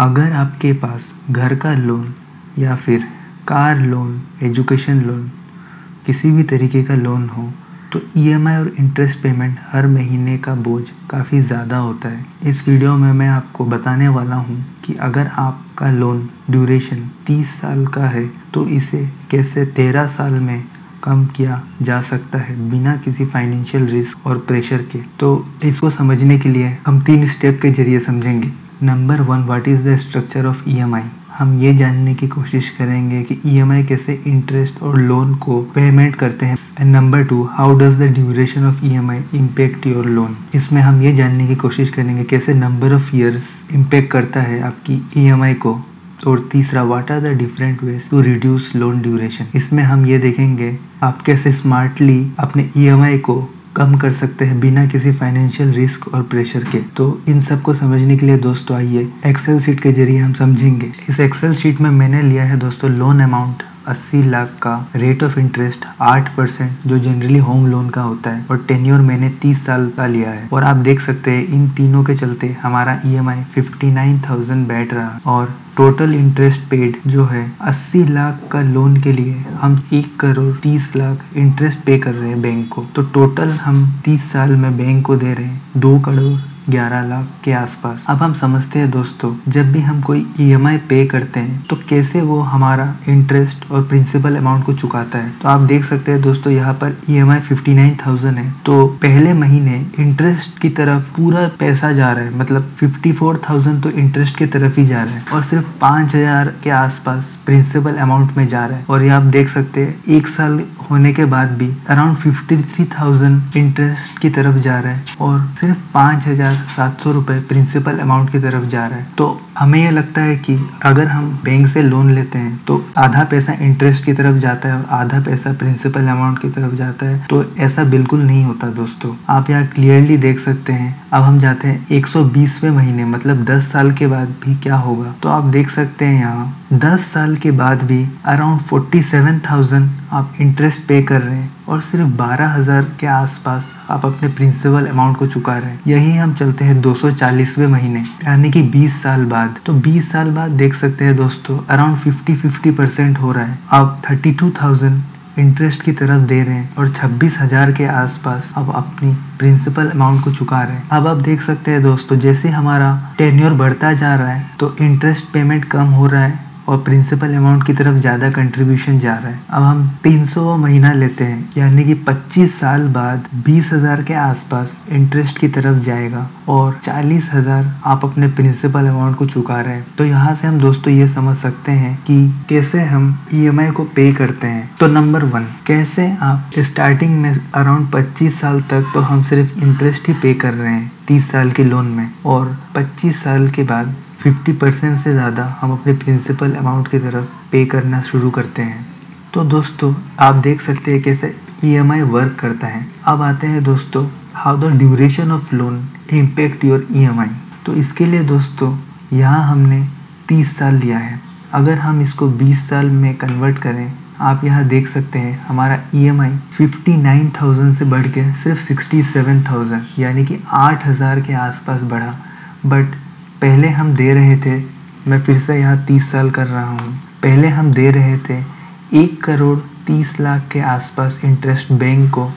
अगर आपके पास घर का लोन या फिर कार लोन, एजुकेशन लोन, किसी भी तरीके का लोन हो तो ईएमआई और इंटरेस्ट पेमेंट हर महीने का बोझ काफ़ी ज़्यादा होता है। इस वीडियो में मैं आपको बताने वाला हूँ कि अगर आपका लोन ड्यूरेशन 30 साल का है तो इसे कैसे 13 साल में कम किया जा सकता है बिना किसी फाइनेंशियल रिस्क और प्रेशर के। तो इसको समझने के लिए हम 3 स्टेप के जरिए समझेंगे। Number 1, what is the structure of EMI. हम ये जानने की कोशिश करेंगे कि ईएमआई कैसे इंटरेस्ट और लोन को पेमेंट करते हैं। And number 2, how does the duration of EMI impact your loan. इसमें हम ये जानने की कोशिश करेंगे कैसे नंबर ऑफ ईयर्स इम्पैक्ट करता है आपकी ईएमआई को। और तीसरा, what are the different ways to reduce loan duration. इसमें हम ये देखेंगे आप कैसे स्मार्टली अपने ईएमआई को कम कर सकते हैं बिना किसी फाइनेंशियल रिस्क और प्रेशर के। तो इन सब को समझने के लिए दोस्तों आइए एक्सेल शीट के जरिए हम समझेंगे। इस एक्सेल शीट में मैंने लिया है दोस्तों लोन अमाउंट 80 लाख का, रेट ऑफ इंटरेस्ट 8% जो जनरली होम लोन का होता है, और टेन्योर मैंने 30 साल का लिया है। और आप देख सकते हैं इन तीनों के चलते हमारा ईएमआई 59,000 बैठ रहा, और टोटल इंटरेस्ट पेड जो है 80 लाख का लोन के लिए हम 1 करोड़ 30 लाख इंटरेस्ट पे कर रहे हैं बैंक को। तो टोटल हम 30 साल में बैंक को दे रहे हैं 2 करोड़ 11 लाख के आसपास। अब हम समझते हैं दोस्तों, जब भी हम कोई ईएमआई पे करते हैं तो कैसे वो हमारा इंटरेस्ट और प्रिंसिपल अमाउंट को चुकाता है। तो आप देख सकते हैं दोस्तों यहाँ पर ईएमआई 59,000 है, तो पहले महीने इंटरेस्ट की तरफ पूरा पैसा जा रहा है, मतलब 54,000 तो इंटरेस्ट की तरफ ही जा रहा है, और सिर्फ 5,000 के आसपास प्रिंसिपल अमाउंट में जा रहा है। और ये आप देख सकते हैं 1 साल होने के बाद भी अराउंड 53,000 इंटरेस्ट की तरफ जा रहा है और सिर्फ 5,700 रुपए प्रिंसिपल अमाउंट की तरफ जा रहा है। तो हमें ये लगता है कि अगर हम बैंक से लोन लेते हैं तो आधा पैसा इंटरेस्ट की तरफ जाता है और आधा पैसा प्रिंसिपल अमाउंट की तरफ जाता है। तो ऐसा बिल्कुल नहीं होता दोस्तों, आप यहाँ क्लियरली देख सकते हैं। अब हम जाते हैं 120वें महीने, मतलब 10 साल के बाद भी क्या होगा। तो आप देख सकते हैं यहाँ 10 साल के बाद भी अराउंड 47,000 आप इंटरेस्ट पे कर रहे हैं और सिर्फ 12,000 के आसपास आप अपने प्रिंसिपल अमाउंट को चुका रहे हैं। यही हम चलते हैं 240वें महीने, यानी कि 20 साल बाद। तो 20 साल बाद देख सकते हैं दोस्तों अराउंड 50% हो रहा है। आप 32,000 इंटरेस्ट की तरफ दे रहे हैं और 26,000 के आसपास आप अपनी प्रिंसिपल अमाउंट को चुका रहे हैं। अब आप देख सकते हैं दोस्तों, जैसे हमारा टेन्योर बढ़ता जा रहा है तो इंटरेस्ट पेमेंट कम हो रहा है और प्रिंसिपल अमाउंट की तरफ ज़्यादा कंट्रीब्यूशन जा रहा है। अब हम 300वां महीना लेते हैं, यानी कि 25 साल बाद 20,000 के आसपास इंटरेस्ट की तरफ जाएगा और 40,000 आप अपने प्रिंसिपल अमाउंट को चुका रहे हैं। तो यहाँ से हम दोस्तों ये समझ सकते हैं कि कैसे हम ईएमआई को पे करते हैं। तो नंबर 1, कैसे आप स्टार्टिंग में अराउंड 25 साल तक तो हम सिर्फ इंटरेस्ट ही पे कर रहे हैं 30 साल के लोन में, और 25 साल के बाद 50% से ज़्यादा हम अपने प्रिंसिपल अमाउंट की तरफ पे करना शुरू करते हैं। तो दोस्तों आप देख सकते हैं कैसे ईएमआई वर्क करता है। अब आते हैं दोस्तों, how the duration of loan impact your EMI. तो इसके लिए दोस्तों यहाँ हमने 30 साल लिया है। अगर हम इसको 20 साल में कन्वर्ट करें, आप यहाँ देख सकते हैं हमारा ईएमआई 59,000 से बढ़ के सिर्फ 67,000, यानी कि 8,000 के आसपास बढ़ा। बट पहले हम दे रहे थे, मैं फिर से यहाँ 30 साल कर रहा हूँ, पहले हम दे रहे थे 1 करोड़ 30 लाख के आसपास इंटरेस्ट बैंक को,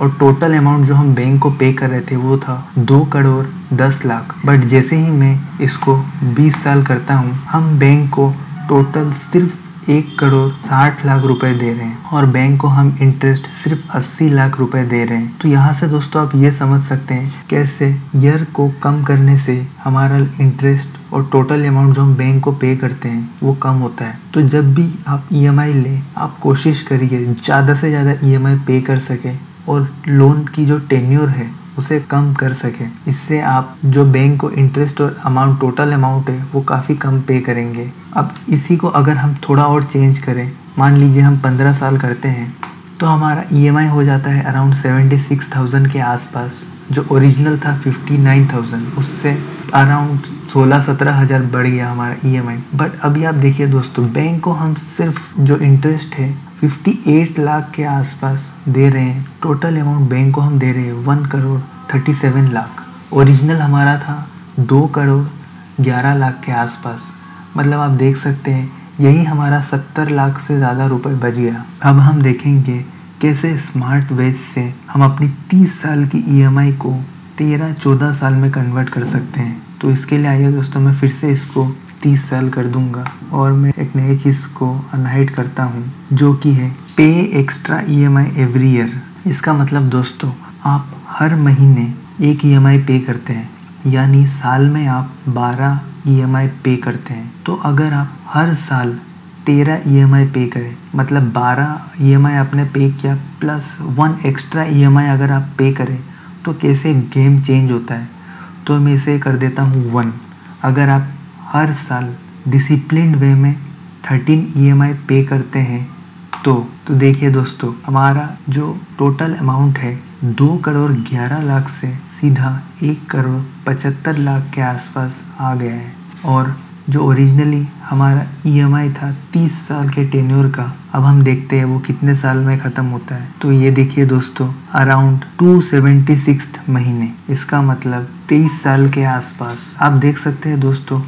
और टोटल अमाउंट जो हम बैंक को पे कर रहे थे वो था 2 करोड़ 10 लाख। बट जैसे ही मैं इसको 20 साल करता हूँ, हम बैंक को टोटल सिर्फ 1 करोड़ 60 लाख रुपए दे रहे हैं और बैंक को हम इंटरेस्ट सिर्फ 80 लाख रुपए दे रहे हैं। तो यहाँ से दोस्तों आप ये समझ सकते हैं कैसे ईयर को कम करने से हमारा इंटरेस्ट और टोटल अमाउंट जो हम बैंक को पे करते हैं वो कम होता है। तो जब भी आप ईएमआई लें, आप कोशिश करिए ज़्यादा से ज़्यादा ईएमआई पे कर सकें और लोन की जो टेन्योर है उसे कम कर सकें। इससे आप जो बैंक को इंटरेस्ट और अमाउंट, टोटल अमाउंट है वो काफ़ी कम पे करेंगे। अब इसी को अगर हम थोड़ा और चेंज करें, मान लीजिए हम 15 साल करते हैं, तो हमारा ईएमआई हो जाता है अराउंड 76,000 के आसपास। जो ओरिजिनल था 59,000, उससे अराउंड 16-17 हज़ार बढ़ गया हमारा ईएमआई। बट अभी आप देखिए दोस्तों, बैंक को हम सिर्फ जो इंटरेस्ट है 58 लाख के आसपास दे रहे हैं। टोटल अमाउंट बैंक को हम दे रहे हैं 1 करोड़ 37 लाख। ओरिजिनल हमारा था 2 करोड़ 11 लाख के आसपास। मतलब आप देख सकते हैं यही हमारा 70 लाख से ज़्यादा रुपए बच गया। अब हम देखेंगे कैसे स्मार्ट वेज से हम अपनी 30 साल की EMI को 13-14 साल में कन्वर्ट कर सकते हैं। तो इसके लिए आइए दोस्तों मैं फिर से इसको 30 साल कर दूंगा और मैं एक नई चीज़ को अनहाइड करता हूँ जो कि है पे एक्स्ट्रा EMI एवरी ईयर। इसका मतलब दोस्तों आप हर महीने एक EMI पे करते हैं, यानी साल में आप 12 EMI पे करते हैं। तो अगर आप हर साल 13 EMI पे करें, मतलब 12 EMI आपने पे किया प्लस 1 एक्स्ट्रा EMI अगर आप पे करें तो कैसे गेम चेंज होता है। तो मैं इसे कर देता हूँ 1। अगर आप हर साल डिसिप्लिन्ड वे में 13 EMI पे करते हैं तो देखिए दोस्तों हमारा जो टोटल अमाउंट है 2,11,00,000 से सीधा 1,75,00,000 के आसपास आ गया है। और जो ओरिजिनली हमारा EMI था 30 साल के टेन्योर का, अब हम देखते हैं वो कितने साल में ख़त्म होता है। तो ये देखिए दोस्तों अराउंड 276 महीने, इसका मतलब 23 साल के आसपास। आप देख सकते हैं दोस्तों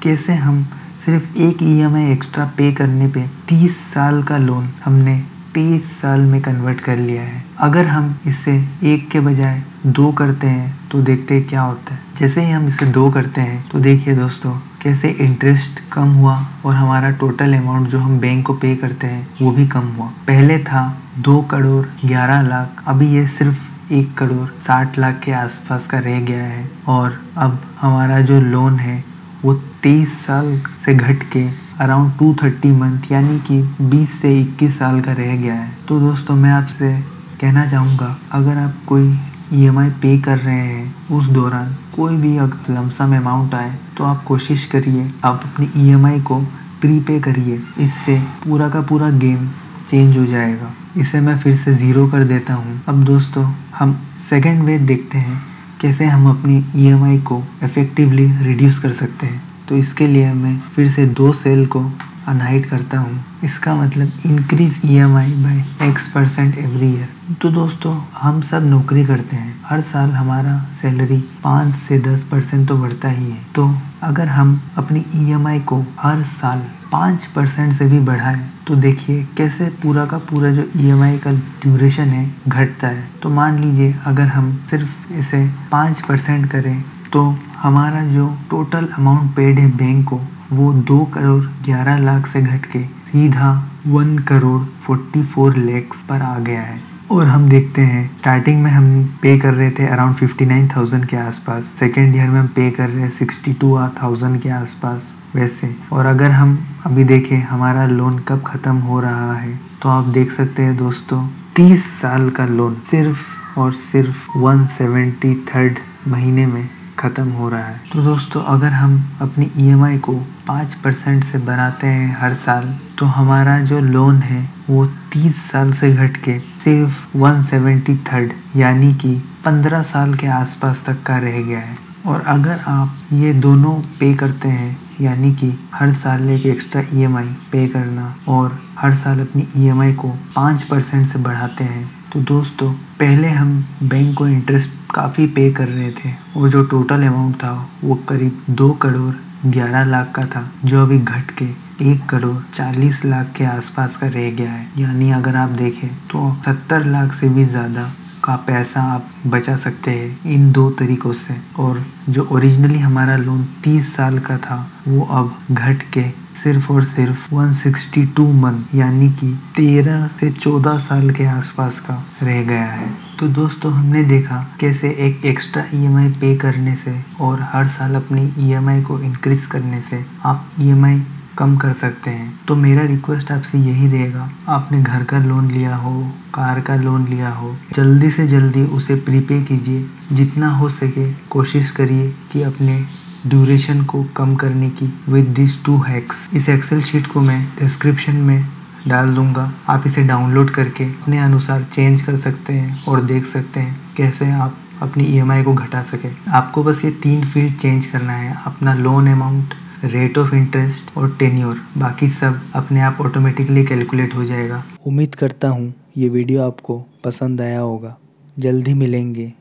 कैसे हम सिर्फ एक EMI एक्स्ट्रा पे करने पे 30 साल का लोन हमने 23 साल में कन्वर्ट कर लिया है। अगर हम इसे एक के बजाय 2 करते हैं तो देखते हैं क्या होता है। जैसे ही हम इसे 2 करते हैं तो देखिए दोस्तों कैसे इंटरेस्ट कम हुआ और हमारा टोटल अमाउंट जो हम बैंक को पे करते हैं वो भी कम हुआ। पहले था 2,11,00,000, अभी ये सिर्फ 1,60,00,000 के आसपास का रह गया है। और अब हमारा जो लोन है वो 23 साल से घट के अराउंड 230 मंथ यानी कि 20 से 21 साल का रह गया है। तो दोस्तों मैं आपसे कहना चाहूँगा अगर आप कोई EMI पे कर रहे हैं उस दौरान कोई भी अगर लमसम अमाउंट आए तो आप कोशिश करिए आप अपनी EMI को प्रीपे करिए, इससे पूरा का पूरा गेम चेंज हो जाएगा। इसे मैं फिर से 0 कर देता हूँ। अब दोस्तों हम सेकंड वे देखते हैं कैसे हम अपनी EMI को इफ़ेक्टिवली रिड्यूस कर सकते हैं। तो इसके लिए मैं फिर से 2 सेल को अनहाइड करता हूँ। इसका मतलब increase EMI by X% every year. तो दोस्तों हम सब नौकरी करते हैं, हर साल हमारा सैलरी 5 से 10% तो बढ़ता ही है। तो अगर हम अपनी EMI को हर साल 5% से भी बढ़ाएं तो देखिए कैसे पूरा का पूरा जो EMI का ड्यूरेशन है घटता है। तो मान लीजिए अगर हम सिर्फ इसे 5% करें तो हमारा जो टोटल अमाउंट पेड है बैंक को वो 2,11,00,000 से घट के सीधा 1,44,00,000 पर आ गया है। और हम देखते हैं स्टार्टिंग में हम पे कर रहे थे अराउंड 59,000 के आसपास, सेकेंड ईयर में हम पे कर रहे हैं 62,000 के आसपास वैसे। और अगर हम अभी देखें हमारा लोन कब ख़त्म हो रहा है तो आप देख सकते हैं दोस्तों 30 साल का लोन सिर्फ और सिर्फ 173rd महीने में ख़त्म हो रहा है। तो दोस्तों अगर हम अपनी EMI को 5% से बढ़ाते हैं हर साल तो हमारा जो लोन है वो 30 साल से घट के सिर्फ 173rd यानी कि 15 साल के आसपास तक का रह गया है। और अगर आप ये दोनों पे करते हैं यानी कि हर साल एक एक्स्ट्रा EMI पे करना और हर साल अपनी EMI को 5% से बढ़ाते हैं तो दोस्तों पहले हम बैंक को इंटरेस्ट काफ़ी पे कर रहे थे और जो टोटल अमाउंट था वो करीब 2,11,00,000 का था, जो अभी घट के 1,40,00,000 के आसपास का रह गया है। यानी अगर आप देखें तो 70 लाख से भी ज़्यादा का पैसा आप बचा सकते हैं इन 2 तरीक़ों से। और जो ओरिजिनली हमारा लोन 30 साल का था वो अब घट के सिर्फ और सिर्फ 162 मंथ यानी कि 13 से 14 साल के आसपास का रह गया है। तो दोस्तों हमने देखा कैसे एक एक्स्ट्रा EMI पे करने से और हर साल अपनी EMI को इंक्रीज़ करने से आप EMI कम कर सकते हैं। तो मेरा रिक्वेस्ट आपसे यही रहेगा, आपने घर का लोन लिया हो, कार का लोन लिया हो, जल्दी से जल्दी उसे प्रीपे कीजिए। जितना हो सके कोशिश करिए कि अपने ड्यूरेशन को कम करने की विद दिस 2 हैक्स। इस एक्सेल शीट को मैं डिस्क्रिप्शन में डाल दूंगा, आप इसे डाउनलोड करके अपने अनुसार चेंज कर सकते हैं और देख सकते हैं कैसे आप अपनी EMI को घटा सकें। आपको बस ये 3 फील्ड चेंज करना है, अपना loan amount, rate of interest और टेन्योर। बाकी सब अपने आप ऑटोमेटिकली कैलकुलेट हो जाएगा। उम्मीद करता हूँ ये वीडियो आपको पसंद आया होगा। जल्दी मिलेंगे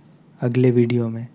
अगले वीडियो में।